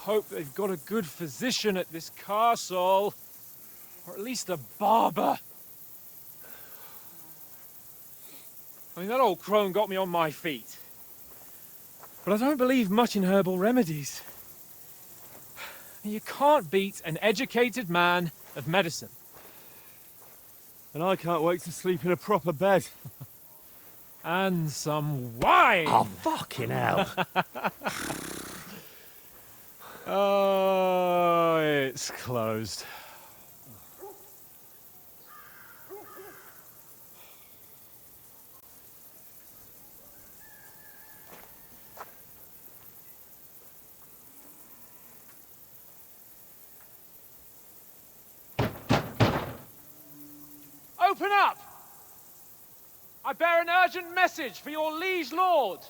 hope they've got a good physician at this castle. Or at least a barber. I mean, that old crone got me on my feet. But I don't believe much in herbal remedies. You can't beat an educated man of medicine. And I can't wait to sleep in a proper bed. And some wine! Oh, fucking hell. Oh, it's closed. Open up! I bear an urgent message for your liege lord.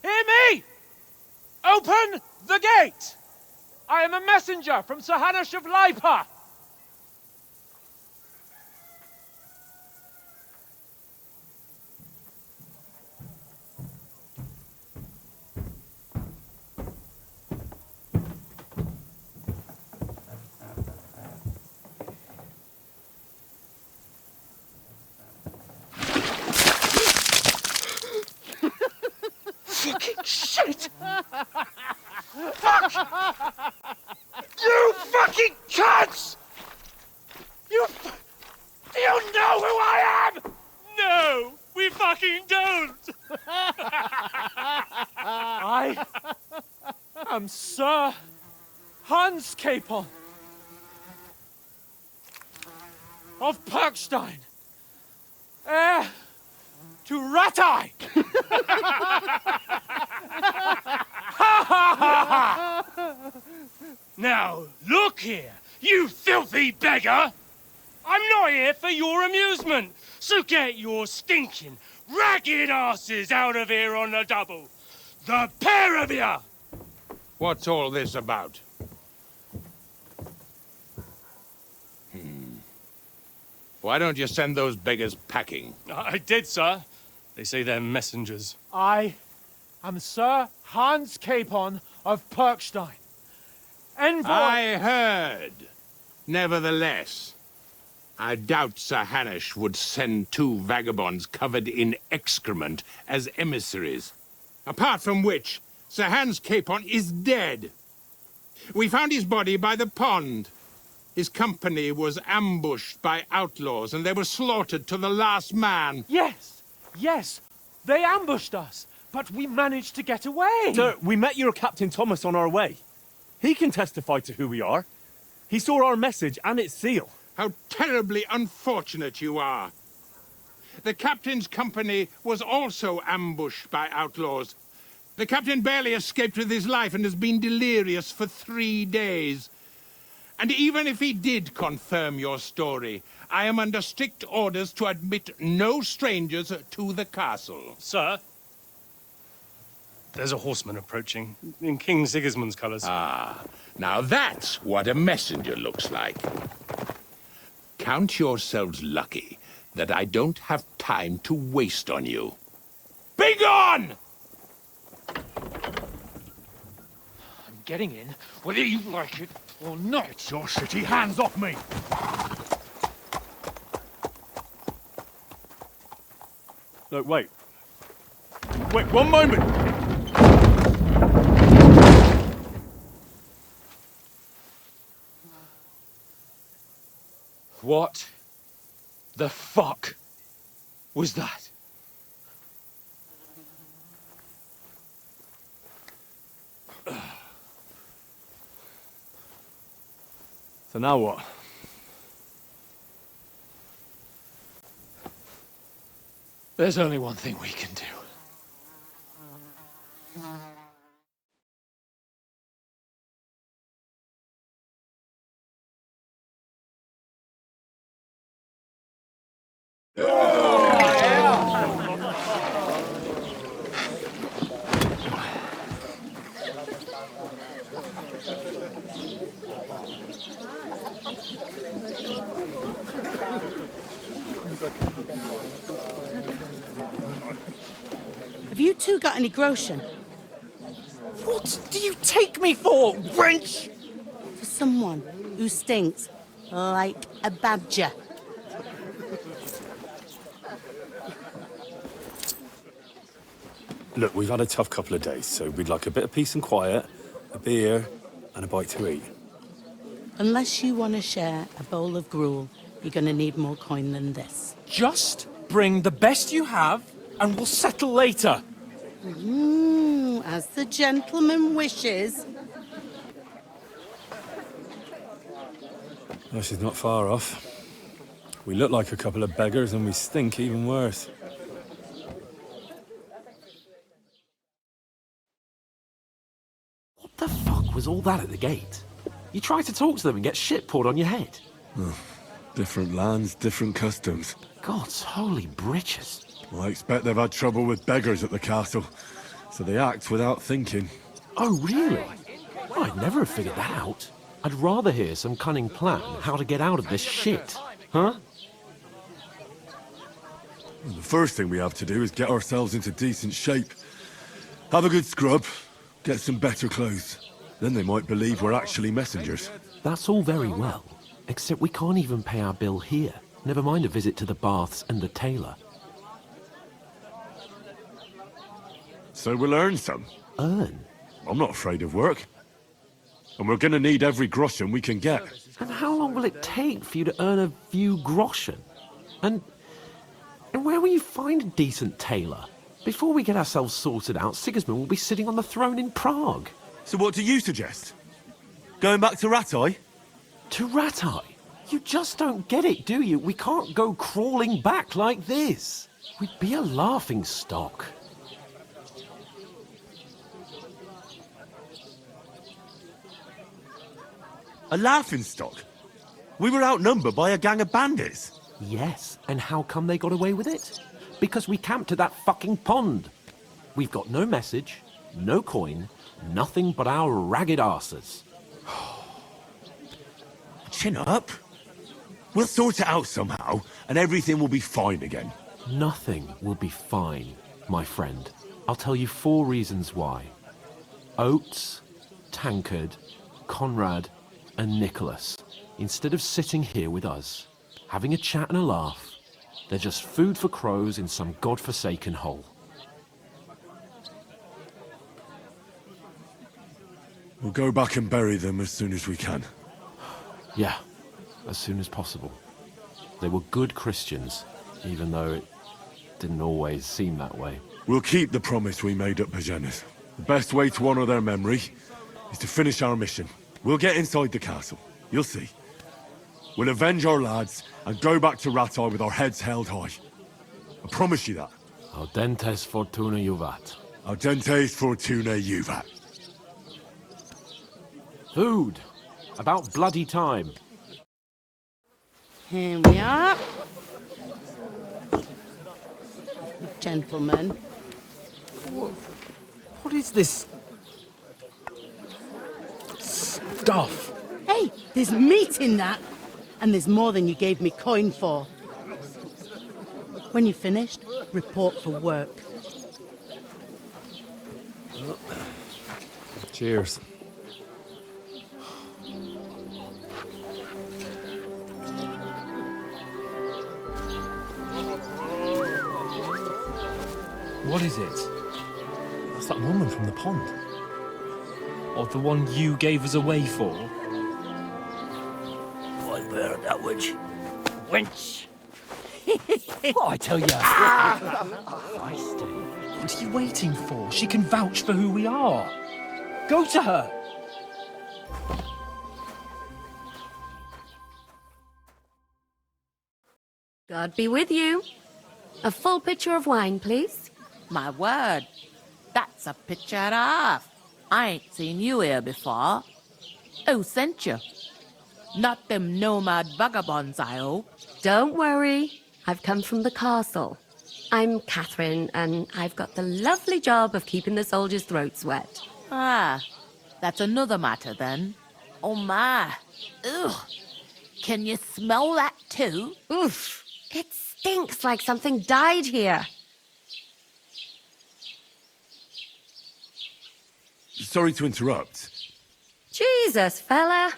Hear me! Open the gate! I am a messenger from Sir Hanush of Lipa. Fucking shit! Fuck! You fucking cunts! Do you know who I am? No, we fucking don't! I am Sir Hans Capon of Perkstein, heir to Ratai! Now, look here, you filthy beggar! I'm not here for your amusement, so get your stinking, ragged asses out of here on the double. The pair of you! What's all this about? Why don't you send those beggars packing? I did, sir. They say they're messengers. I am Sir Hans Capon of Perkstein, envoy... I heard. Nevertheless, I doubt Sir Hanush would send two vagabonds covered in excrement as emissaries. Apart from which, Sir Hans Capon is dead. We found his body by the pond. His company was ambushed by outlaws, and they were slaughtered to the last man. Yes, yes, they ambushed us, but we managed to get away. Sir, we met your Captain Thomas on our way. He can testify to who we are. He saw our message and its seal. How terribly unfortunate you are. The captain's company was also ambushed by outlaws. The captain barely escaped with his life and has been delirious for 3 days. And even if he did confirm your story, I am under strict orders to admit no strangers to the castle. Sir, there's a horseman approaching, in King Sigismund's colours. Ah, now that's what a messenger looks like. Count yourselves lucky that I don't have time to waste on you. Be gone! I'm getting in, whether you like it or not. Get your shitty hands off me! No, wait. Wait, one moment! What the fuck was that? So now what? There's only one thing we can do. Have you two got any groschen? What do you take me for, wench? For someone who stinks like a badger. Look, we've had a tough couple of days, so we'd like a bit of peace and quiet, a beer, and a bite to eat. Unless you want to share a bowl of gruel, you're going to need more coin than this. Just bring the best you have, and we'll settle later. As the gentleman wishes. Well, she's not far off. We look like a couple of beggars, and we stink even worse. What the fuck was all that at the gate? You try to talk to them and get shit poured on your head. Different lands, different customs. God's holy britches. Well, I expect they've had trouble with beggars at the castle, so they act without thinking. Oh, really? Well, I'd never have figured that out. I'd rather hear some cunning plan how to get out of this shit. Huh? Well, the first thing we have to do is get ourselves into decent shape. Have a good scrub, get some better clothes. Then they might believe we're actually messengers. That's all very well, except we can't even pay our bill here. Never mind a visit to the baths and the tailor. So we'll earn some. Earn? I'm not afraid of work. And we're gonna need every groschen we can get. And how long will it take for you to earn a few groschen? And where will you find a decent tailor? Before we get ourselves sorted out, Sigismund will be sitting on the throne in Prague. So what do you suggest? Going back to Ratai? To Ratai? You just don't get it, do you? We can't go crawling back like this. We'd be a laughing stock. A laughingstock? We were outnumbered by a gang of bandits. Yes, and how come they got away with it? Because we camped at that fucking pond. We've got no message, no coin, nothing but our ragged arses. Chin up. We'll sort it out somehow, and everything will be fine again. Nothing will be fine, my friend. I'll tell you 4 reasons why. Oates, Tankard, Conrad, and Nicholas, instead of sitting here with us, having a chat and a laugh, they're just food for crows in some godforsaken hole. We'll go back and bury them as soon as we can. Yeah, as soon as possible. They were good Christians, even though it didn't always seem that way. We'll keep the promise we made at Pagenis. The best way to honor their memory is to finish our mission. We'll get inside the castle. You'll see. We'll avenge our lads and go back to Ratai with our heads held high. I promise you that. Audentes fortuna juvat. Audentes fortuna juvat. Food! About bloody time. Here we are. Gentlemen. What is this stuff? Hey, there's meat in that. And there's more than you gave me coin for. When you're finished, report for work. Cheers. What is it? That's that woman from the pond. Or the one you gave us away for? What bear that witch? Wench! What I tell you? Feisty. What are you waiting for? She can vouch for who we are. Go to her. God be with you. A full pitcher of wine, please. My word, that's a picture and a half. I ain't seen you here before. Who sent you? Not them nomad vagabonds, I hope. Don't worry. I've come from the castle. I'm Catherine, and I've got the lovely job of keeping the soldiers' throats wet. Ah, that's another matter then. Oh my. Ugh. Can you smell that too? Oof. It stinks like something died here. Sorry to interrupt. Jesus, fella.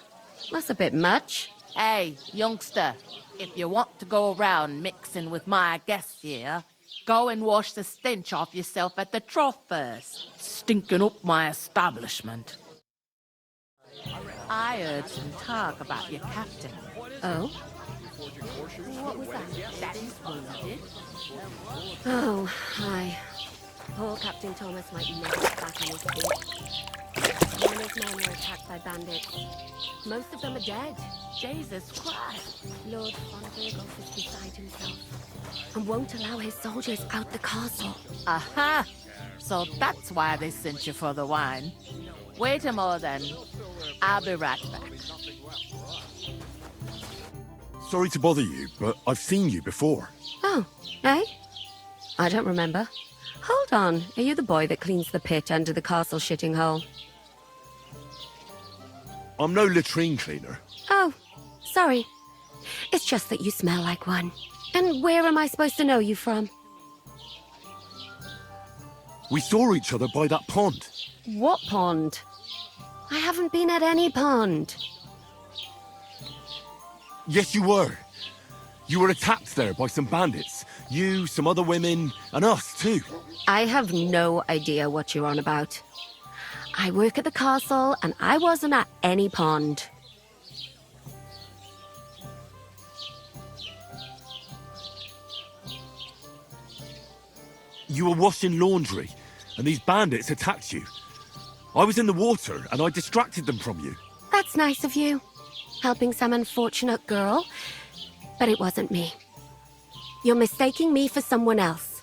That's a bit much. Hey, youngster, if you want to go around mixing with my guests here, go and wash the stench off yourself at the trough first. Stinking up my establishment. I heard some talk about your captain. Oh? What was that? That is wounded. Oh, hi. Poor Captain Thomas might never get back on his feet. All his men were attacked by bandits. Most of them are dead. Jesus Christ. Lord von Burghoff is beside himself and won't allow his soldiers out the castle. Aha! So that's why they sent you for the wine. Wait a moment then. I'll be right back. Sorry to bother you, but I've seen you before. Oh, eh? I don't remember. Hold on, are you the boy that cleans the pit under the castle shitting hole? I'm no latrine cleaner. Oh, sorry. It's just that you smell like one. And where am I supposed to know you from? We saw each other by that pond. What pond? I haven't been at any pond. Yes, you were. You were attacked there by some bandits. You, some other women, and us too. I have no idea what you're on about. I work at the castle, and I wasn't at any pond. You were washing laundry, and these bandits attacked you. I was in the water, and I distracted them from you. That's nice of you. Helping some unfortunate girl. But it wasn't me. You're mistaking me for someone else.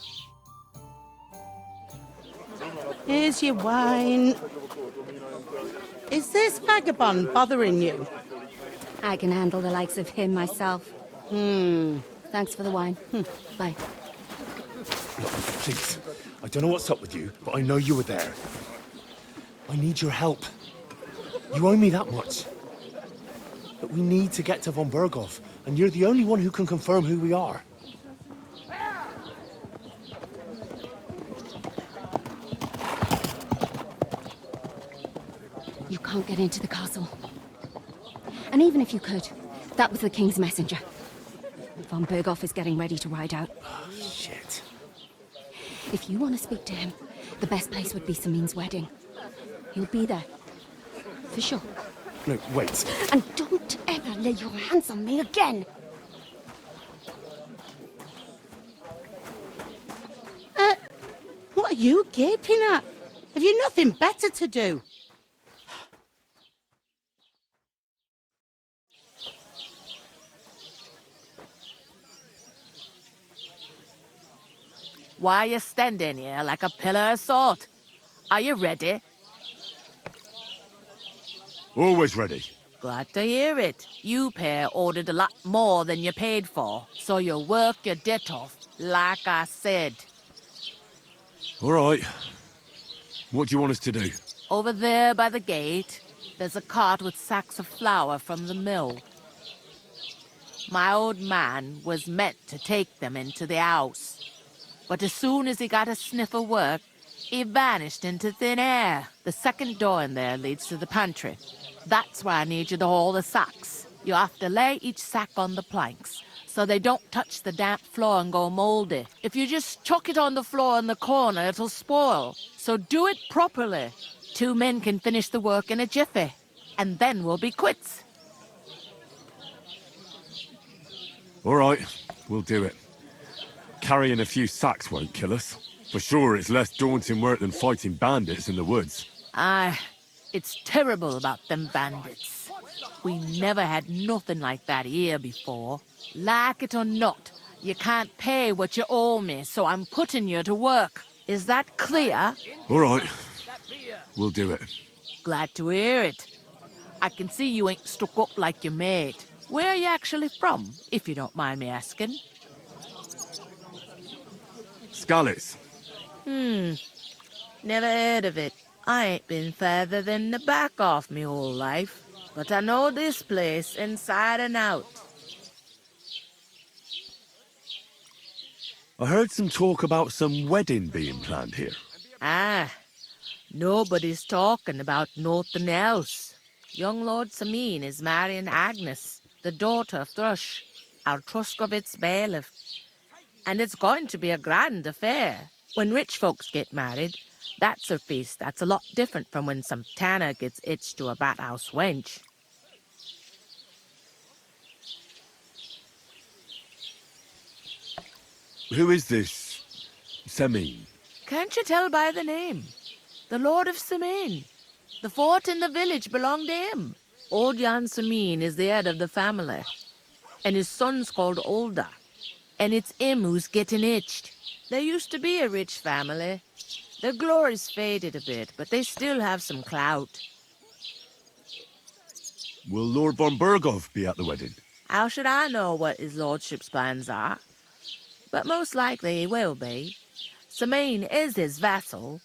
Here's your wine. Is this vagabond bothering you? I can handle the likes of him myself. Thanks for the wine. Bye. Look, please. I don't know what's up with you, but I know you were there. I need your help. You owe me that much. But we need to get to von Burghoff, and you're the only one who can confirm who we are. You can't get into the castle. And even if you could, that was the king's messenger. Von Burghoff is getting ready to ride out. Oh, shit. If you want to speak to him, the best place would be Samin's wedding. He'll be there. For sure. No, wait. And don't ever lay your hands on me again! What are you gaping at? Have you nothing better to do? Why are you standing here like a pillar of salt? Are you ready? Always ready. Glad to hear it. You pair ordered a lot more than you paid for, so you'll work your debt off, like I said. All right. What do you want us to do? Over there by the gate, there's a cart with sacks of flour from the mill. My old man was meant to take them into the house. But as soon as he got a sniff of work, he vanished into thin air. The second door in there leads to the pantry. That's why I need you to haul the sacks. You have to lay each sack on the planks, so they don't touch the damp floor and go moldy. If you just chuck it on the floor in the corner, it'll spoil. So do it properly. 2 men can finish the work in a jiffy, and then we'll be quits. All right, we'll do it. Carrying a few sacks won't kill us. For sure, it's less daunting work than fighting bandits in the woods. Aye, it's terrible about them bandits. We never had nothing like that here before. Like it or not, you can't pay what you owe me, so I'm putting you to work. Is that clear? All right, we'll do it. Glad to hear it. I can see you ain't stuck up like your mate. Where are you actually from, if you don't mind me asking? Scallies. Never heard of it. I ain't been further than the back off me whole life. But I know this place inside and out. I heard some talk about some wedding being planned here. Ah, nobody's talking about nothing else. Young Lord Samin is marrying Agnes, the daughter of Thrush, our Truskovitz bailiff. And it's going to be a grand affair. When rich folks get married, that's a feast that's a lot different from when some tanner gets hitched to a bathouse wench. Who is this Semin? Can't you tell by the name? The Lord of Samin. The fort and the village belong to him. Old Jan Samin is the head of the family, and his son's called Olda. And it's him who's getting itched. There used to be a rich family. Their glory's faded a bit, but they still have some clout. Will Lord von Bergov be at the wedding? How should I know what his lordship's plans are? But most likely he will be. Samin is his vassal.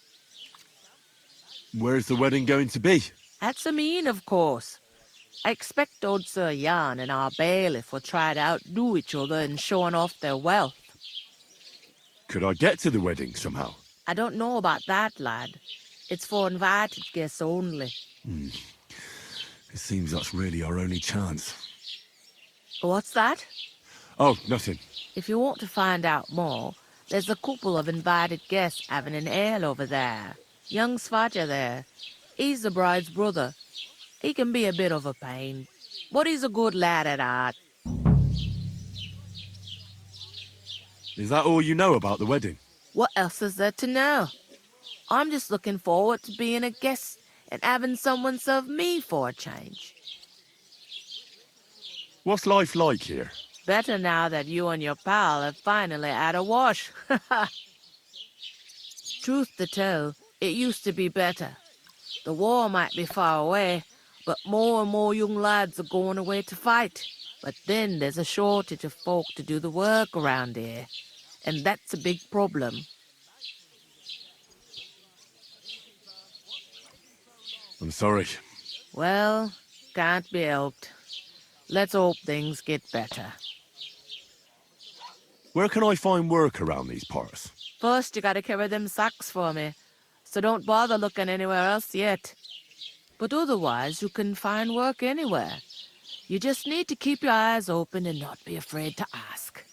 Where's the wedding going to be? At Samin, of course. I expect old Sir Jan and our bailiff will try to outdo each other in showing off their wealth. Could I get to the wedding somehow? I don't know about that, lad. It's for invited guests only. It seems that's really our only chance. What's that? Oh, nothing. If you want to find out more, there's a couple of invited guests having an ale over there. Young Svaja there. He's the bride's brother. He can be a bit of a pain, but he's a good lad at heart. Is that all you know about the wedding? What else is there to know? I'm just looking forward to being a guest and having someone serve me for a change. What's life like here? Better now that you and your pal have finally had a wash. Truth to tell, it used to be better. The war might be far away, but more and more young lads are going away to fight. But then there's a shortage of folk to do the work around here, and that's a big problem. I'm sorry. Well, can't be helped. Let's hope things get better. Where can I find work around these parts? First, you gotta carry them sacks for me, so don't bother looking anywhere else yet. But otherwise, you can find work anywhere. You just need to keep your eyes open and not be afraid to ask.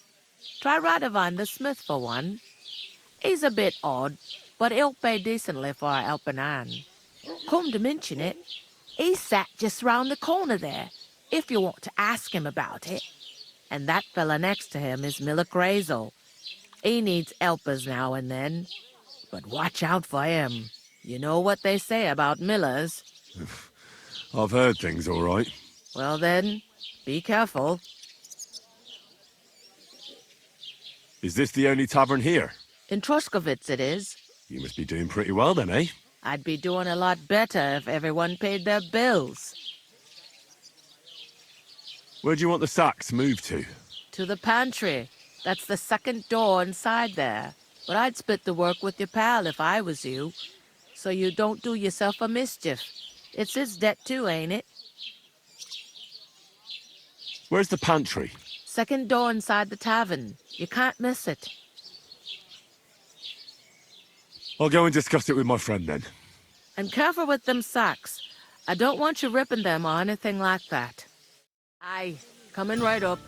Try Radovan the smith for one. He's a bit odd, but he'll pay decently for a helping hand. Come to mention it, he's sat just round the corner there, if you want to ask him about it. And that fella next to him is Miller Crazel. He needs helpers now and then, but watch out for him. You know what they say about Millers. I've heard things all right. Well then, be careful. Is this the only tavern here? In Truskovitz it is. You must be doing pretty well then, eh? I'd be doing a lot better if everyone paid their bills. Where do you want the sacks moved to? To the pantry. That's the second door inside there. But I'd split the work with your pal if I was you, so you don't do yourself a mischief. It's his debt too, ain't it? Where's the pantry? Second door inside the tavern. You can't miss it. I'll go and discuss it with my friend then. And careful with them sacks. I don't want you ripping them or anything like that. Aye, coming right up.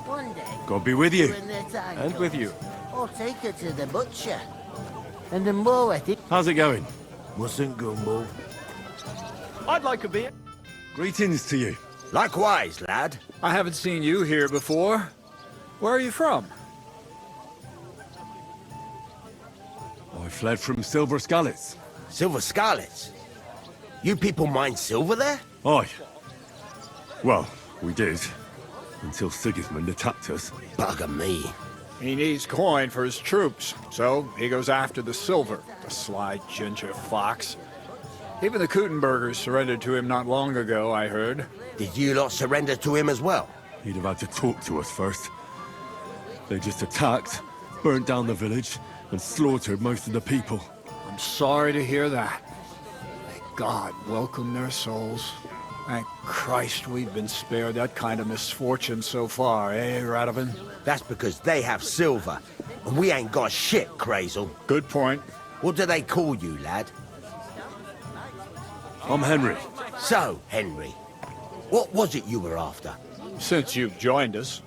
One day, God be with you. when they're tired, And with you. I'll take her to the butcher. And the more at it, How's it going? mustn't gumbo. I'd like a beer. Greetings to you. Likewise, lad. I haven't seen you here before. Where are you from? I fled from Silver Scalets. Silver Scarlets. You people mine silver there? Aye. Well, we did. Until Sigismund attacked us. Bugger me. He needs coin for his troops, so he goes after the silver, the sly ginger fox. Even the Kuttenbergers surrendered to him not long ago, I heard. Did you lot surrender to him as well? He'd have had to talk to us first. They just attacked, burnt down the village, and slaughtered most of the people. I'm sorry to hear that. God welcome their souls. Thank Christ we've been spared that kind of misfortune so far, eh, Radovan? That's because they have silver, and we ain't got shit, Crazel. Good point. What do they call you, lad? I'm Henry. So, Henry, what was it you were after? Since you've joined us.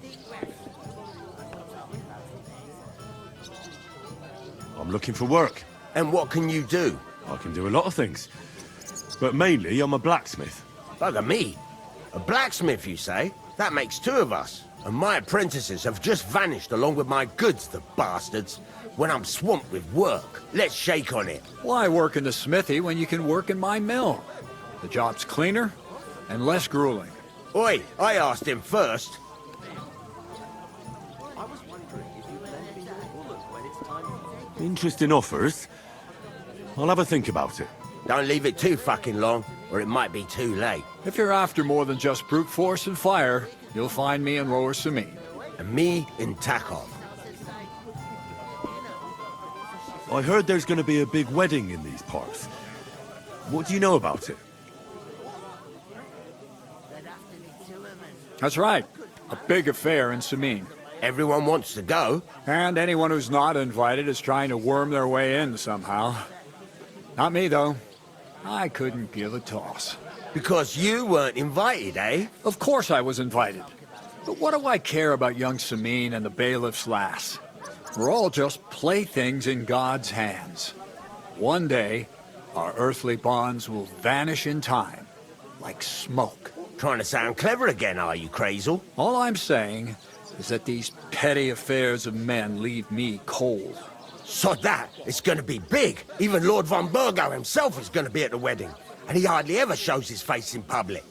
I'm looking for work. And what can you do? I can do a lot of things. But mainly, I'm a blacksmith. Bugger me. A blacksmith, you say? That makes two of us. And my apprentices have just vanished along with my goods, the bastards. When I'm swamped with work, let's shake on it. Why work in the smithy when you can work in my mill? The job's cleaner and less grueling. Oi, I asked him first. Interesting offers. I'll have a think about it. Don't leave it too fucking long, or it might be too late. If you're after more than just brute force and fire, you'll find me in Lower Samin. And me in Takov. I heard there's going to be a big wedding in these parts. What do you know about it? That's right. A big affair in Samin. Everyone wants to go. And anyone who's not invited is trying to worm their way in somehow. Not me, though. I couldn't give a toss. Because you weren't invited, eh? Of course I was invited. But what do I care about young Samin and the bailiff's lass? We're all just playthings in God's hands. One day, our earthly bonds will vanish in time, like smoke. Trying to sound clever again, are you, Crazel? All I'm saying is that these petty affairs of men leave me cold. So that, it's gonna be big. Even Lord von Burgo himself is gonna be at the wedding. And he hardly ever shows his face in public.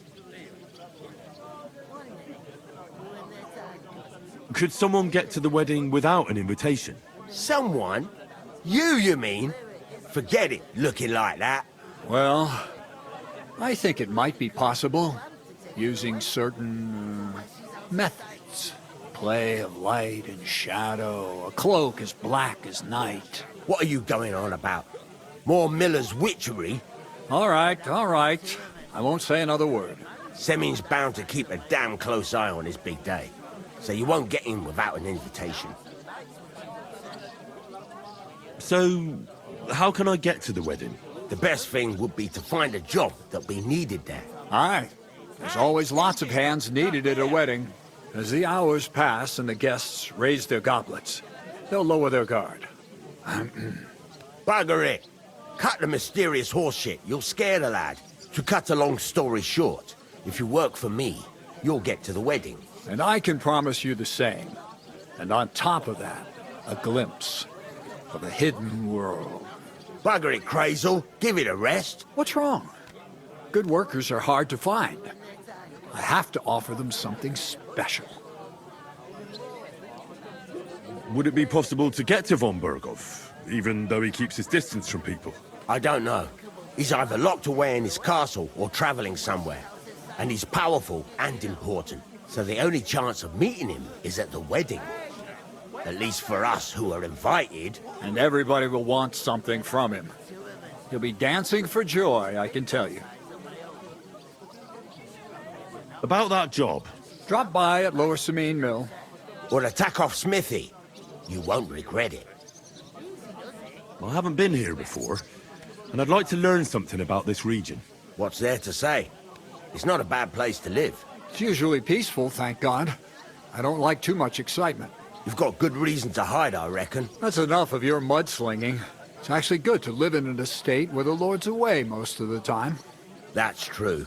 Could someone get to the wedding without an invitation? Someone? You mean? Forget it, looking like that. Well, I think it might be possible, using certain methods. Play of light and shadow, a cloak as black as night. What are you going on about? More Miller's witchery? All right. I won't say another word. Semin's bound to keep a damn close eye on his big day, so you won't get in without an invitation. So, how can I get to the wedding? The best thing would be to find a job that'll be needed there. Aye. There's always lots of hands needed at a wedding. As the hours pass and the guests raise their goblets, they'll lower their guard. Bugger it. Cut the mysterious horseshit. You'll scare the lad. To cut a long story short, if you work for me, you'll get to the wedding. And I can promise you the same. And on top of that, a glimpse of a hidden world. Bugger it, Crazel. Give it a rest. What's wrong? Good workers are hard to find. I have to offer them something special. Would it be possible to get to von Burgov, even though he keeps his distance from people? I don't know. He's either locked away in his castle or traveling somewhere. And he's powerful and important. So the only chance of meeting him is at the wedding. At least for us who are invited. And everybody will want something from him. He'll be dancing for joy, I can tell you. About that job. Drop by at Lower Samin Mill. Or the Takov Smithy. You won't regret it. I haven't been here before, and I'd like to learn something about this region. What's there to say? It's not a bad place to live. It's usually peaceful, thank God. I don't like too much excitement. You've got good reason to hide, I reckon. That's enough of your mudslinging. It's actually good to live in an estate where the Lord's away most of the time. That's true.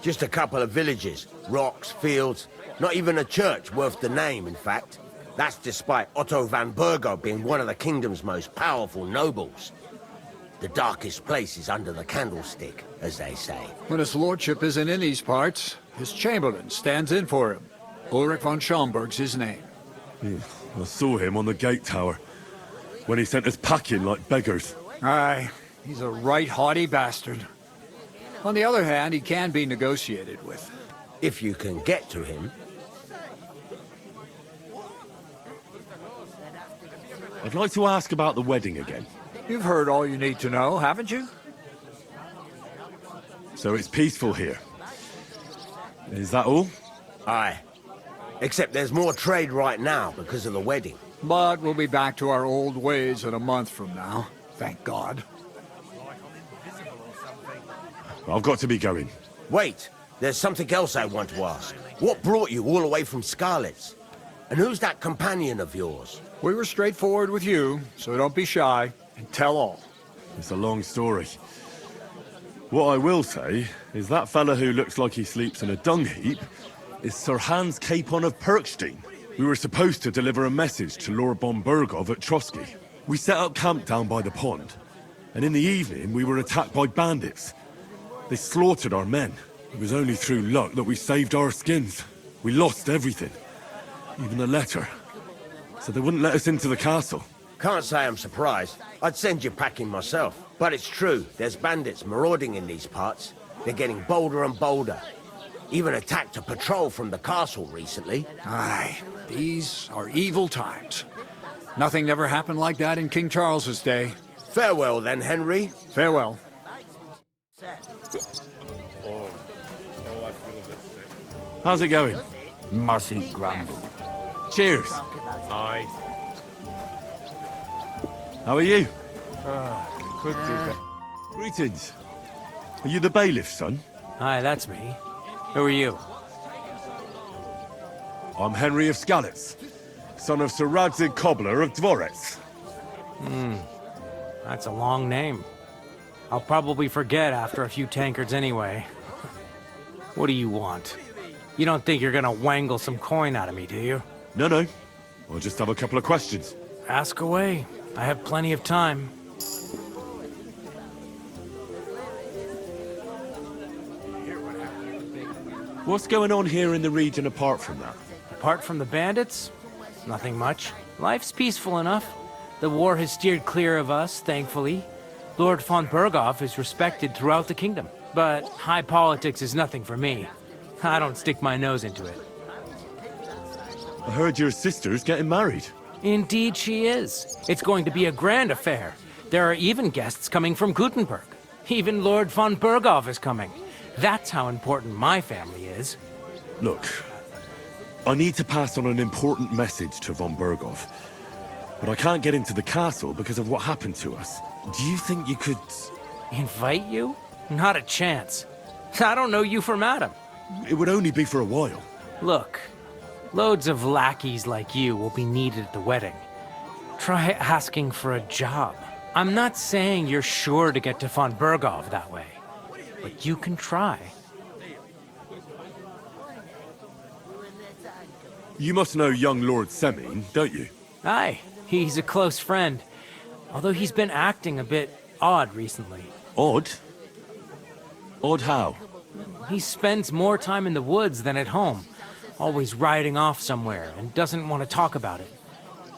Just a couple of villages, rocks, fields, not even a church worth the name, in fact. That's despite Otto van Burgo being one of the kingdom's most powerful nobles. The darkest place is under the candlestick, as they say. When his lordship isn't in these parts, his chamberlain stands in for him. Ulrich von Schaumburg's his name. I saw him on the gate tower, when he sent us packing like beggars. Aye, he's a right haughty bastard. On the other hand, he can be negotiated with. If you can get to him. I'd like to ask about the wedding again. You've heard all you need to know, haven't you? So it's peaceful here. Is that all? Aye. Except there's more trade right now because of the wedding. But we'll be back to our old ways in a month from now. Thank God. I've got to be going. Wait, there's something else I want to ask. What brought you all the way from Scarlet's? And who's that companion of yours? We were straightforward with you, so don't be shy and tell all. It's a long story. What I will say is that fella who looks like he sleeps in a dung heap is Sir Hans Capon of Perkstein. We were supposed to deliver a message to Lord von Bergov at Trotsky. We set up camp down by the pond, and in the evening we were attacked by bandits. They slaughtered our men. It was only through luck that we saved our skins. We lost everything, even the letter. So they wouldn't let us into the castle. Can't say I'm surprised. I'd send you packing myself. But it's true, there's bandits marauding in these parts. They're getting bolder and bolder. Even attacked a patrol from the castle recently. Aye, these are evil times. Nothing ever happened like that in King Charles's day. Farewell then, Henry. Farewell. How's it going? Mercy Grumble. Cheers. Aye. How are you? Could be better. Greetings. Are you the bailiff's son? Hi, that's me. Who are you? I'm Henry of Skalitz, son of Sir Radzig Cobbler of Dvorets. That's a long name. I'll probably forget after a few tankards anyway. What do you want? You don't think you're gonna wangle some coin out of me, do you? No. I'll just have a couple of questions. Ask away. I have plenty of time. What's going on here in the region apart from that? Apart from the bandits, nothing much. Life's peaceful enough. The war has steered clear of us, thankfully. Lord von Berghoff is respected throughout the kingdom. But high politics is nothing for me. I don't stick my nose into it. I heard your sister's getting married. Indeed she is. It's going to be a grand affair. There are even guests coming from Gutenberg. Even Lord von Berghoff is coming. That's how important my family is. Look, I need to pass on an important message to von Berghoff. But I can't get into the castle because of what happened to us. Do you think you could... Invite you? Not a chance. I don't know you from Adam. It would only be for a while. Look, loads of lackeys like you will be needed at the wedding. Try asking for a job. I'm not saying you're sure to get to von Berghoff that way, but you can try. You must know young Lord Semine, don't you? Aye, he's a close friend. Although he's been acting a bit odd recently. Odd? Odd how? He spends more time in the woods than at home, always riding off somewhere and doesn't want to talk about it.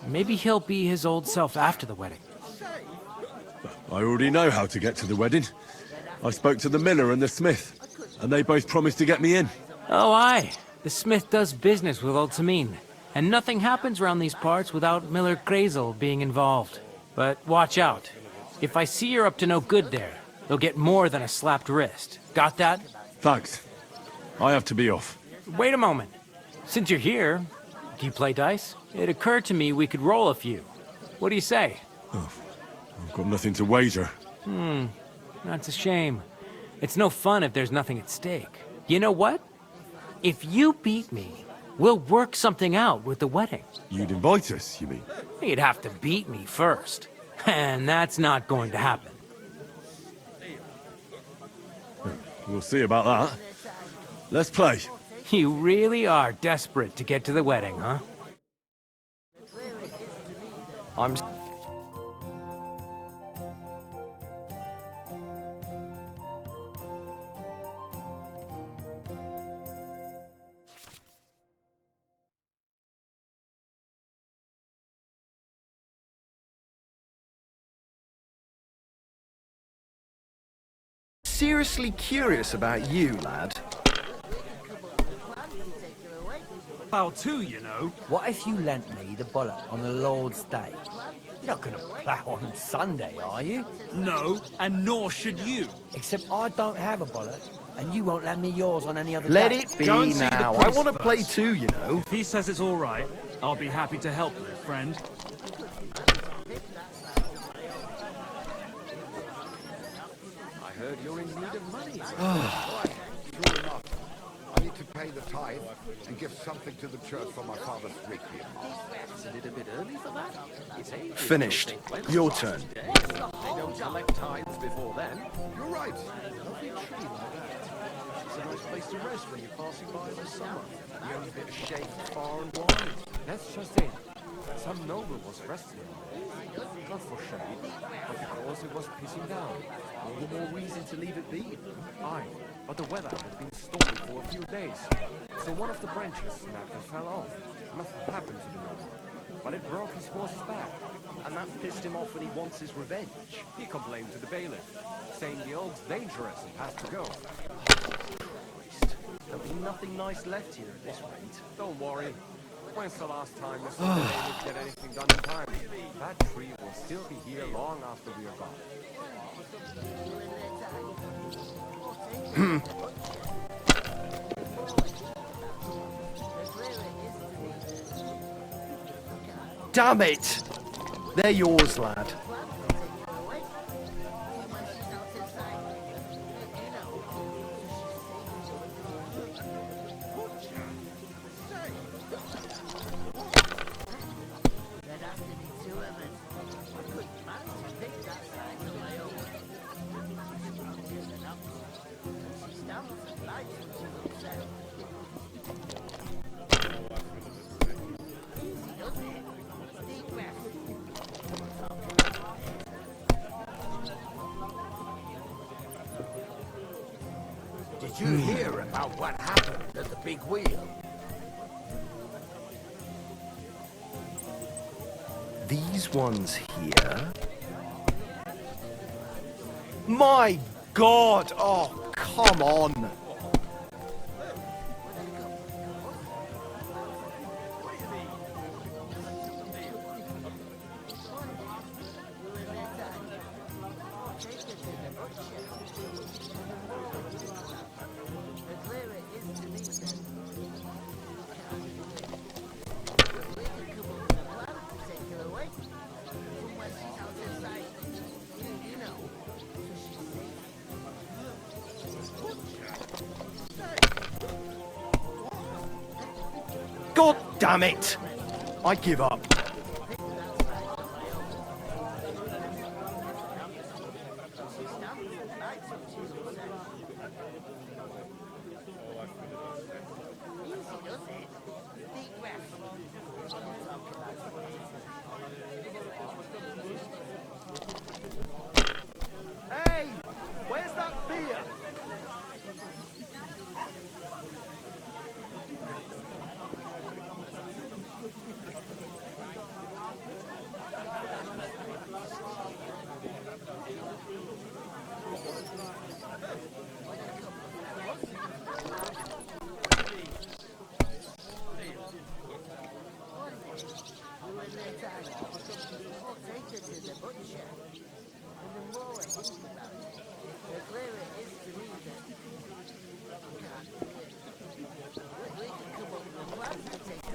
Maybe he'll be his old self after the wedding. I already know how to get to the wedding. I spoke to the miller and the smith, and they both promised to get me in. Oh, aye. The smith does business with old Semine, and nothing happens around these parts without Miller Grazel being involved. But watch out. If I see you're up to no good there, you'll get more than a slapped wrist. Got that? Thanks. I have to be off. Wait a moment. Since you're here, do you play dice? It occurred to me we could roll a few. What do you say? Oh, I've got nothing to wager. That's a shame. It's no fun if there's nothing at stake. You know what? If you beat me, we'll work something out with the wedding. You'd invite us, you mean? You'd have to beat me first. And that's not going to happen. We'll see about that. Let's play. You really are desperate to get to the wedding, huh? I'm... seriously curious about you, lad. Foul too, you know. What if you lent me the bullet on the Lord's Day? You're not gonna plough on Sunday, are you? No, and nor should you. Except I don't have a bullet, and you won't lend me yours on any other Let day. it be now. I want to play too, you know. If he says it's all right, I'll be happy to help you, friend. I heard you're in need of money. True enough. I need to pay the tithe and give something to the church for my father's requiem. Isn't it a bit early for that? Finished. Your turn. They don't collect tithes before then. You're right. Lovely tree like that. It's a nice place to rest when you're passing by in the summer. The only bit of shade far and wide. That's just it. Some noble was resting. Not for shade, but because it was pissing down. All the more reason to leave it be. Aye, but the weather had been stormy for a few days. So one of the branches snapped and fell off. Nothing happened to the noble, but it broke his horse's back. And that pissed him off and he wants his revenge. He complained to the bailiff, saying the oak's dangerous and has to go. Christ, there'll be nothing nice left here at this rate. Don't worry. When's the last time Mr. Bailiff get anything done in time? That tree will still be here long after we are gone. Damn it! They're yours, lad. Did you hear about what happened at the big wheel? These ones here. My God! Oh, come on! God damn it! I give up. Hey! Where's that beer?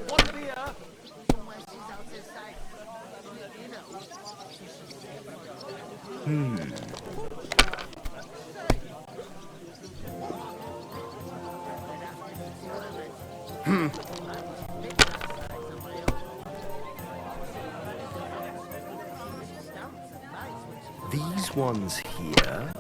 One beer. These ones here.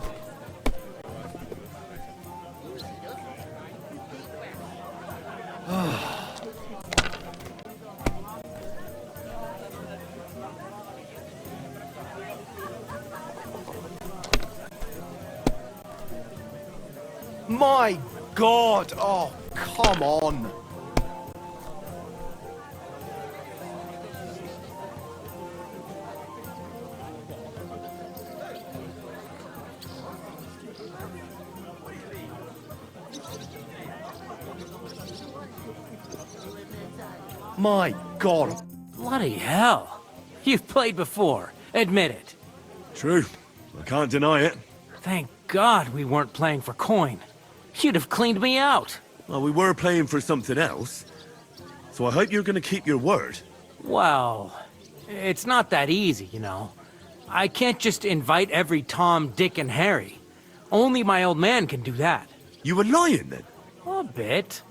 My God! Oh, come on! My God! Bloody hell. You've played before. Admit it. True. I can't deny it. Thank God we weren't playing for coin. You'd have cleaned me out. Well, we were playing for something else. So I hope you're gonna keep your word. Well, it's not that easy, you know. I can't just invite every Tom, Dick, and Harry. Only my old man can do that. You were lying, then? A bit.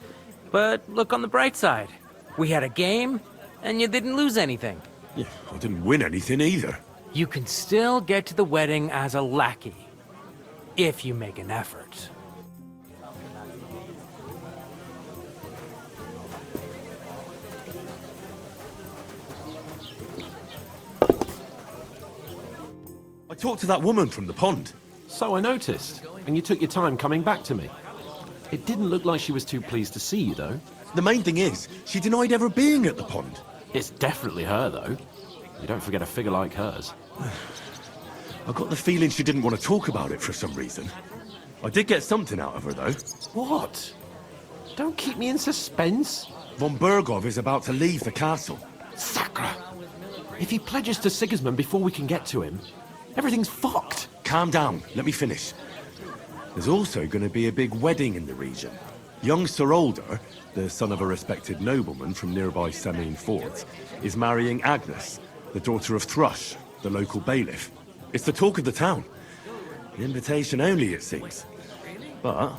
But look on the bright side. We had a game, and you didn't lose anything. Yeah, I didn't win anything either. You can still get to the wedding as a lackey. If you make an effort. I talked to that woman from the pond. So I noticed, and you took your time coming back to me. It didn't look like she was too pleased to see you, though. The main thing is, she denied ever being at the pond. It's definitely her, though. You don't forget a figure like hers. I got the feeling she didn't want to talk about it for some reason. I did get something out of her, though. What? Don't keep me in suspense. Von Bergov is about to leave the castle. Sacra! If he pledges to Sigismund before we can get to him, everything's fucked. Calm down, let me finish. There's also going to be a big wedding in the region. Young Sir Older, the son of a respected nobleman from nearby Semine Fords, is marrying Agnes, the daughter of Thrush, the local bailiff. It's the talk of the town. An invitation only, it seems. But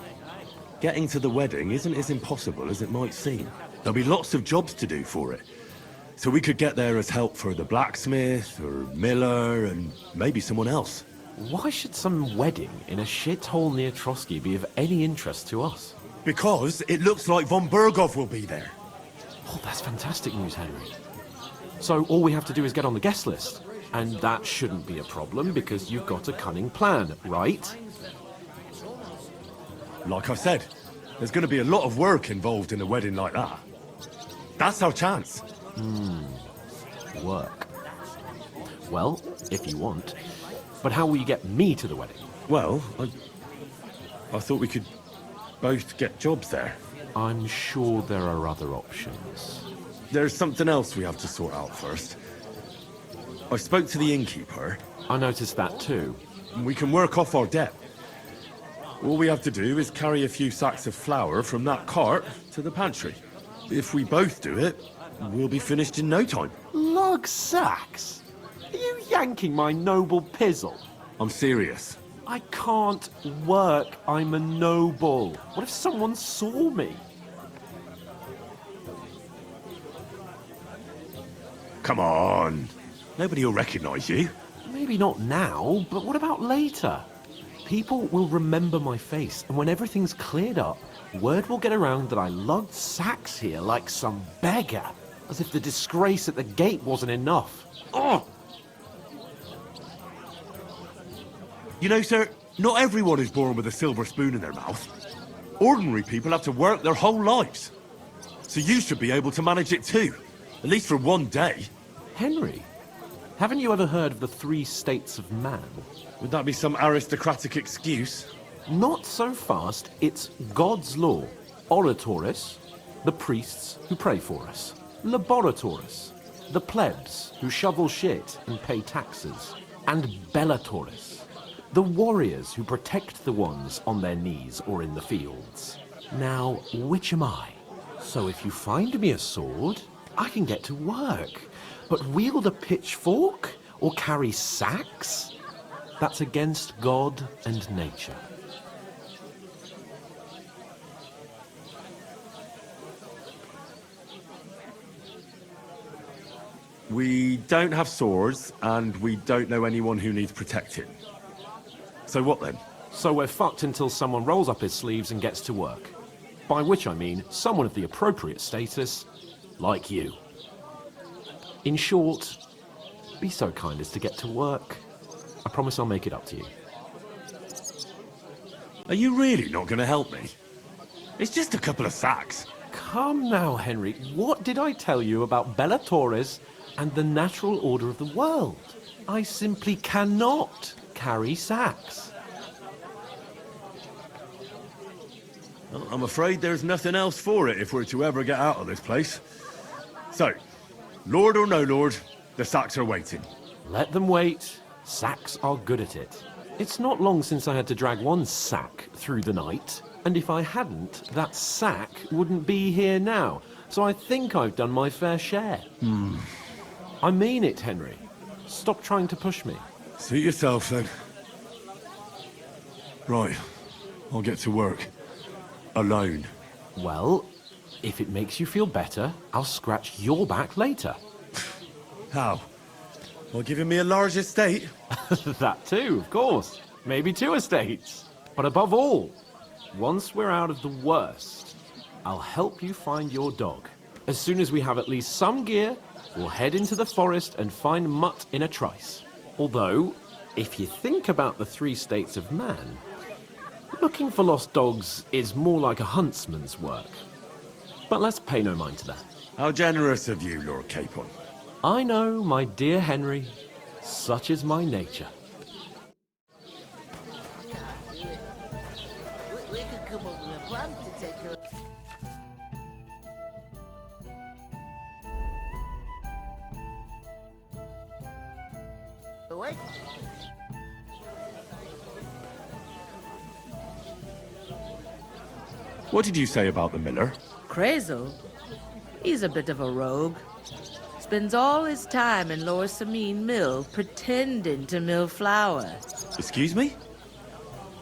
getting to the wedding isn't as impossible as it might seem. There'll be lots of jobs to do for it. So we could get there as help for the blacksmith, or miller, and maybe someone else. Why should some wedding in a shithole near Trotsky be of any interest to us? Because it looks like Von Bergov will be there. Oh, that's fantastic news, Henry. So all we have to do is get on the guest list. And that shouldn't be a problem because you've got a cunning plan, right? Like I said, there's going to be a lot of work involved in a wedding like that. That's our chance. Work. Well, if you want. But how will you get me to the wedding? Well, I thought we could both get jobs there. I'm sure there are other options. There's something else we have to sort out first. I spoke to the innkeeper. I noticed that too. We can work off our debt. All we have to do is carry a few sacks of flour from that cart to the pantry. If we both do it, we'll be finished in no time. Lug sacks? Are you yanking my noble pizzle? I'm serious. I can't work. I'm a noble. What if someone saw me? Come on. Nobody will recognize you. Maybe not now, but what about later? People will remember my face, and when everything's cleared up, word will get around that I lugged sacks here like some beggar, as if the disgrace at the gate wasn't enough. Oh! You know, sir, not everyone is born with a silver spoon in their mouth. Ordinary people have to work their whole lives. So you should be able to manage it too, at least for one day. Henry, haven't you ever heard of the 3 states of man? Would that be some aristocratic excuse? Not so fast. It's God's law. Oratores, the priests who pray for us. Laboratores, the plebs who shovel shit and pay taxes. And Bellatores, the warriors who protect the ones on their knees or in the fields. Now, which am I? So if you find me a sword, I can get to work. But wield a pitchfork or carry sacks? That's against God and nature. We don't have swords, and we don't know anyone who needs protecting. So what then? So we're fucked until someone rolls up his sleeves and gets to work. By which I mean someone of the appropriate status, like you. In short, be so kind as to get to work. I promise I'll make it up to you. Are you really not going to help me? It's just a couple of sacks. Come now, Henry. What did I tell you about Bellatores and the natural order of the world? I simply cannot carry sacks. Well, I'm afraid there's nothing else for it if we're to ever get out of this place. So, Lord or no Lord, The sacks are waiting. Let them wait. Sacks are good at it. It's not long since I had to drag one sack through the night, and if I hadn't, that sack wouldn't be here now. So I think I've done my fair share. I mean it, Henry. Stop trying to push me. Suit yourself, then. Right. I'll get to work. Alone. Well, if it makes you feel better, I'll scratch your back later. How? Well, giving me a large estate? That too, of course. Maybe 2 estates. But above all, once we're out of the worst, I'll help you find your dog. As soon as we have at least some gear, we'll head into the forest and find Mutt in a trice. Although, if you think about the 3 states of man, looking for lost dogs is more like a huntsman's work. But let's pay no mind to that. How generous of you, Lord Capon. I know, my dear Henry. Such is my nature. We could come up with a plan to take her. Away. What did you say about the miller? Crazel? He's a bit of a rogue. Spends all his time in Lower Samine Mill pretending to mill flour. Excuse me?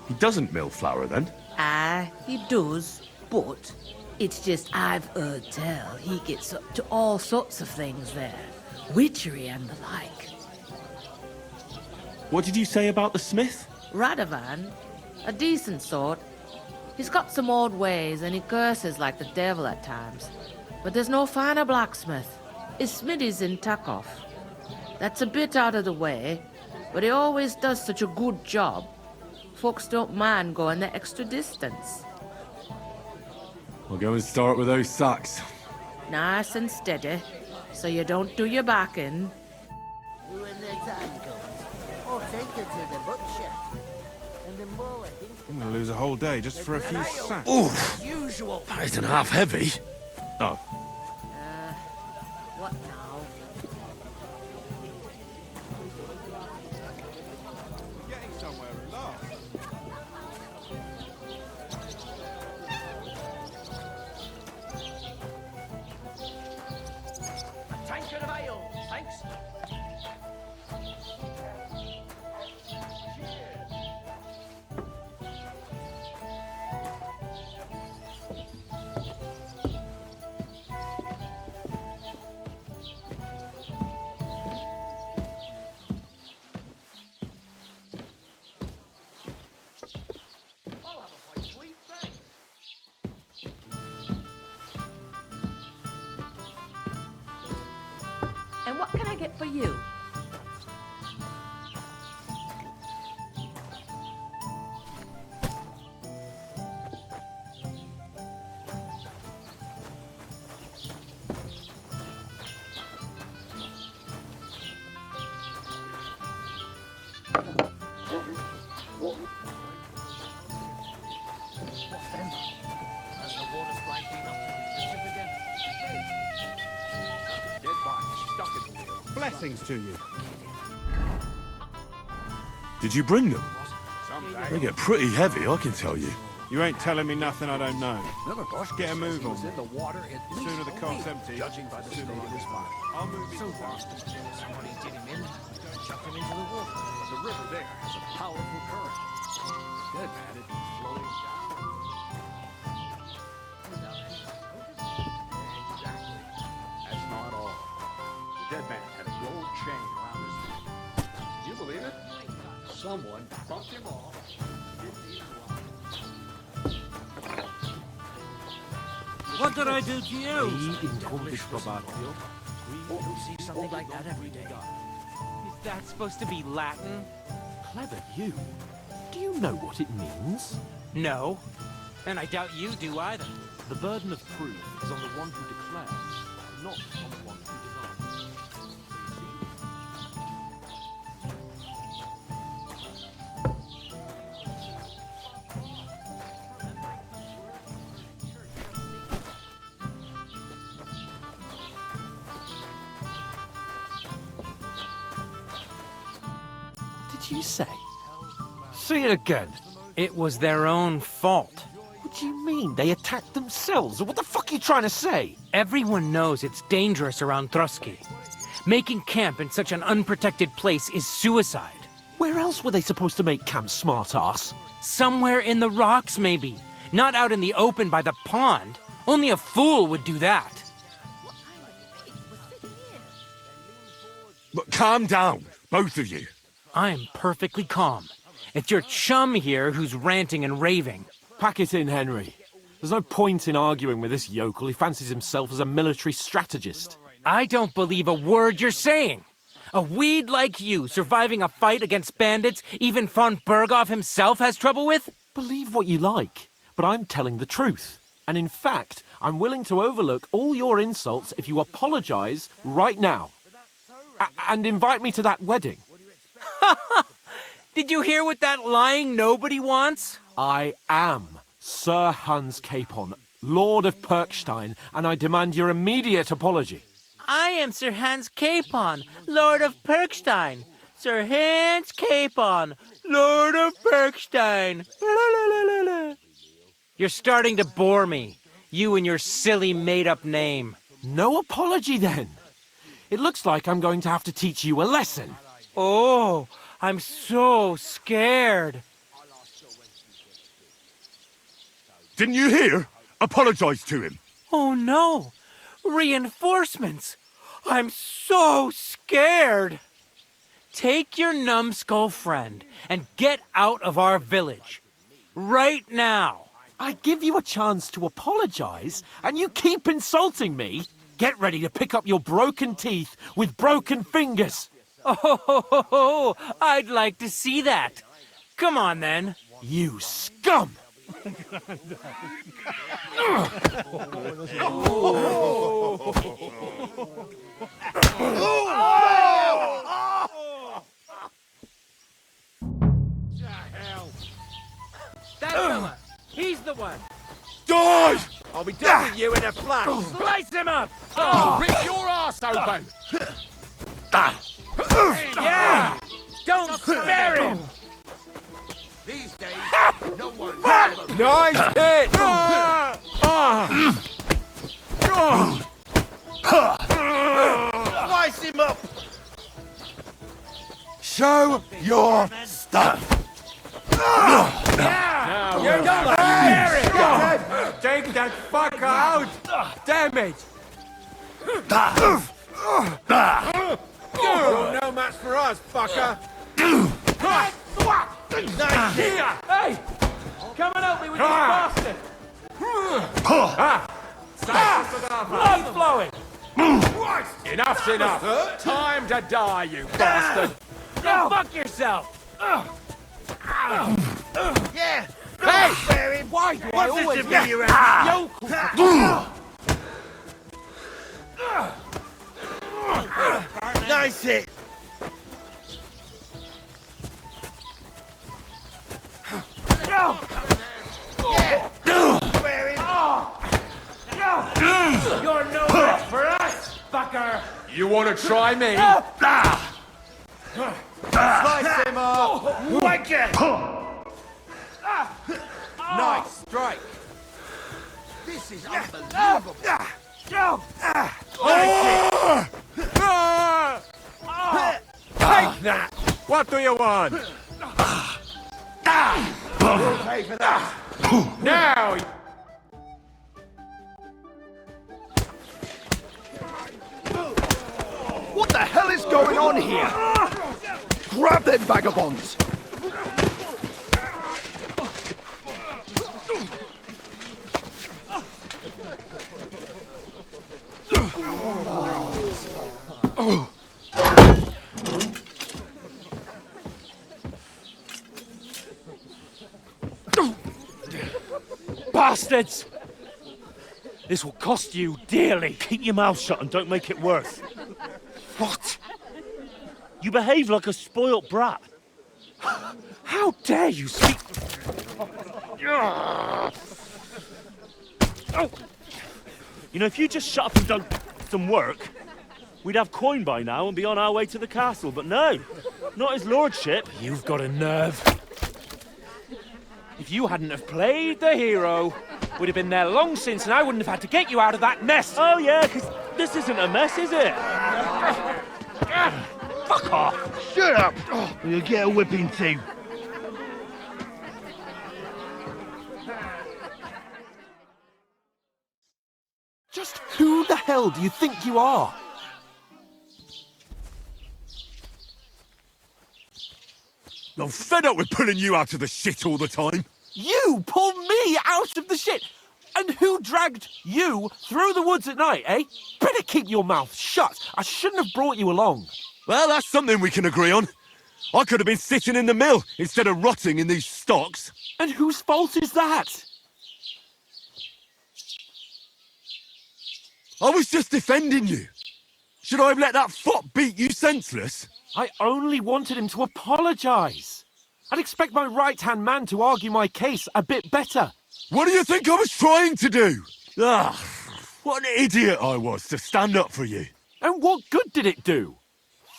He doesn't mill flour, then? Aye, he does, but it's just I've heard tell he gets up to all sorts of things there. Witchery and the like. What did you say about the smith? Radovan, a decent sort. He's got some odd ways and he curses like the devil at times. But there's no finer blacksmith. His smithy's in Takov. That's a bit out of the way, but he always does such a good job. Folks don't mind going the extra distance. I'll go and start with those sacks. Nice and steady, so you don't do your back in. When the time comes, I'll take her to the butcher. And the more I think... I'm gonna lose a whole day just for a few sacks. Oof! Usual. That isn't half heavy. Oh. What now? We're getting somewhere at last. A tankard of ale, thanks. And what can I get for you? As the water's grinding up to the ship again. Dead body stuck in the wheel. Blessings to you. Did you bring them? Someday. They get pretty heavy, I can tell you. You ain't telling me nothing I don't know. Another boss Get a move on. was in the water at The sooner the cart's empty, judging by the the state sooner of his I body. I'll move So it far, somebody did him in, chucked him into the water. The river there has a powerful current. Good man, it'd be flowing down. Exactly. That's not all. The dead man had a gold chain around his neck. You believe it? Someone bumped him off. What did I do to you? We don't see something like that every day. Is that supposed to be Latin? Clever you. Do you know what it means? No. And I doubt you do either. The burden of proof is on the one who declares, not on the one who denies. did you say? Say it again. It was their own fault. What do you mean? They attacked themselves? What the fuck are you trying to say? Everyone knows it's dangerous around Trotsky. Making camp in such an unprotected place is suicide. Where else were they supposed to make camp, smart-ass? Somewhere in the rocks, maybe. Not out in the open by the pond. Only a fool would do that. But calm down, both of you. I'm perfectly calm. It's your chum here who's ranting and raving. Pack it in, Henry. There's no point in arguing with this yokel. He fancies himself as a military strategist. I don't believe a word you're saying. A weed like you surviving a fight against bandits even von Berghoff himself has trouble with? Believe what you like, but I'm telling the truth. And in fact, I'm willing to overlook all your insults if you apologize right now. And invite me to that wedding. Did you hear what that lying nobody wants? I am Sir Hans Capon, Lord of Perkstein, and I demand your immediate apology. I am Sir Hans Capon, Lord of Perkstein. Sir Hans Capon, Lord of Perkstein. You're starting to bore me. You and your silly made-up name. No apology, then. It looks like I'm going to have to teach you a lesson. Oh, I'm so scared. Didn't you hear? Apologize to him. Oh no! Reinforcements! I'm so scared! Take your numbskull friend and get out of our village. Right now! I give you a chance to apologize, and you keep insulting me? Get ready to pick up your broken teeth with broken fingers. Oh, I'd like to see that. Come on, then. You scum! That fella! He's the one! Die! I'll be done with you in a flash. Slice him up! Rip your ass open! Yeah! Don't spare him! These days, no one... Nice hit! Slice him up! Show your stuff! Yeah! You're gonna spare it! Take that fucker out! Damn it! You're no match for us, fucker! Nice hit! Hey! Come and help me with this bastard! Blood flowing! Enough's enough! Time to die, you bastard! Go fuck yourself! Yeah! Hey! Why do I always get you around? Nice hit! You're no match for us, fucker! You wanna try me? Slice him up! Whack it! Nice strike! This is unbelievable. Take that! What do you want? We'll pay for that! Now! What the hell is going on here? Grab them vagabonds! Bastards! This will cost you dearly. Keep your mouth shut and don't make it worse. What? You behave like a spoilt brat. How dare you speak... Oh. You know, if you just shut up and done some work, we'd have coin by now and be on our way to the castle, but no. Not his lordship. You've got a nerve. If you hadn't have played the hero, we'd have been there long since and I wouldn't have had to get you out of that mess. Oh yeah, because this isn't a mess, is it? Fuck off! Shut up! Or you'll get a whipping too. Just who the hell do you think you are? I'm fed up with pulling you out of the shit all the time. You pull me out of the shit! And who dragged you through the woods at night, eh? Better keep your mouth shut. I shouldn't have brought you along. Well, that's something we can agree on. I could have been sitting in the mill instead of rotting in these stocks. And whose fault is that? I was just defending you. Should I have let that fop beat you senseless? I only wanted him to apologise. I'd expect my right-hand man to argue my case a bit better. What do you think I was trying to do? What an idiot I was to stand up for you. And what good did it do?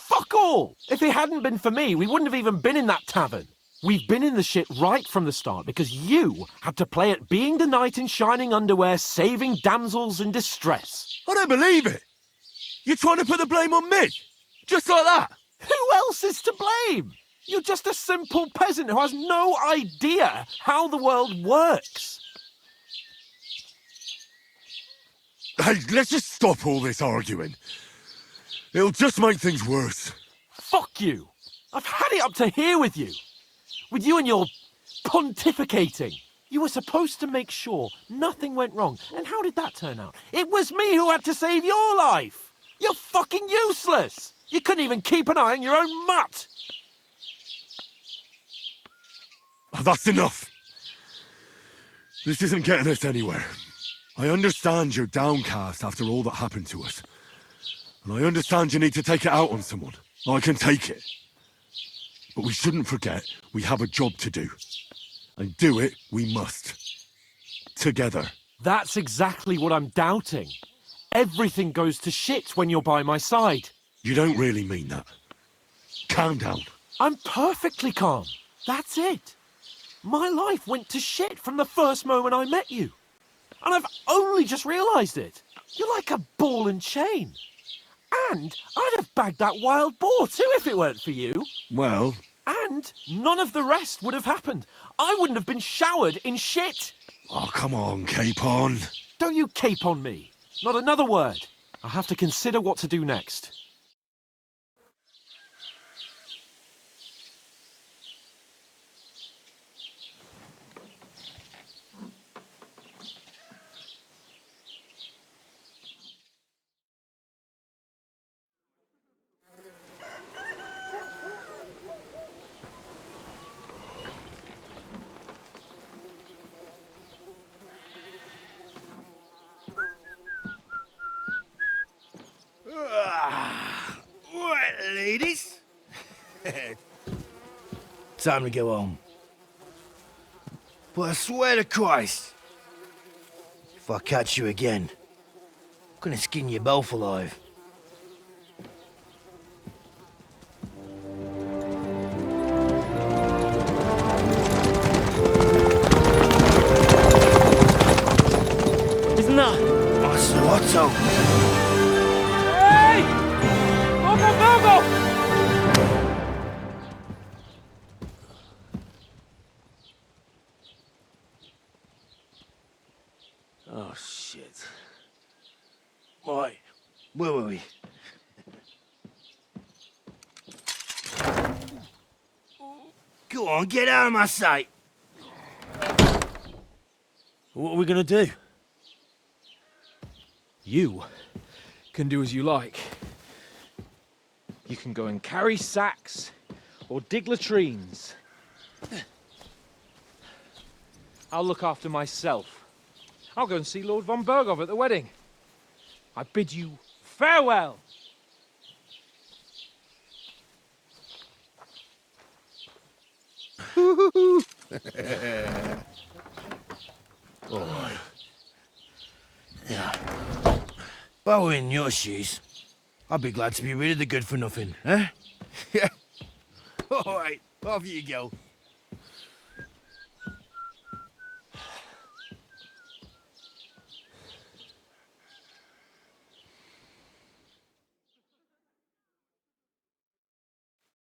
Fuck all! If it hadn't been for me, we wouldn't have even been in that tavern. We've been in the shit right from the start because you had to play at being the knight in shining underwear, saving damsels in distress. I don't believe it. You're trying to put the blame on me? Just like that? Who else is to blame? You're just a simple peasant who has no idea how the world works. Hey, let's just stop all this arguing. It'll just make things worse. Fuck you. I've had it up to here with you. With you and your pontificating. You were supposed to make sure nothing went wrong. And how did that turn out? It was me who had to save your life. You're fucking useless. You couldn't even keep an eye on your own mutt. That's enough. This isn't getting us anywhere. I understand you're downcast after all that happened to us. And I understand you need to take it out on someone. I can take it. But we shouldn't forget we have a job to do. And do it we must. Together. That's exactly what I'm doubting. Everything goes to shit when you're by my side. You don't really mean that. Calm down. I'm perfectly calm. That's it. My life went to shit from the first moment I met you. And I've only just realised it. You're like a ball and chain. And I'd have bagged that wild boar too if it weren't for you. Well... And none of the rest would have happened. I wouldn't have been showered in shit. Oh, come on, Capon. Don't you cape on me. Not another word. I have to consider what to do next. Right, ladies. Time to go home. But I swear to Christ, if I catch you again, I'm gonna skin you both alive. Isn't that? Master Otto. Hey! Go! Oh, shit. Right, where were we? Go on, get out of my sight. What are we gonna do? You can do as you like. You can go and carry sacks or dig latrines. I'll look after myself. I'll go and see Lord von Berghoff at the wedding. I bid you farewell. All right. Yeah. If I were in your shoes, I'd be glad to be rid of the good for nothing, eh? Yeah. All right, off you go.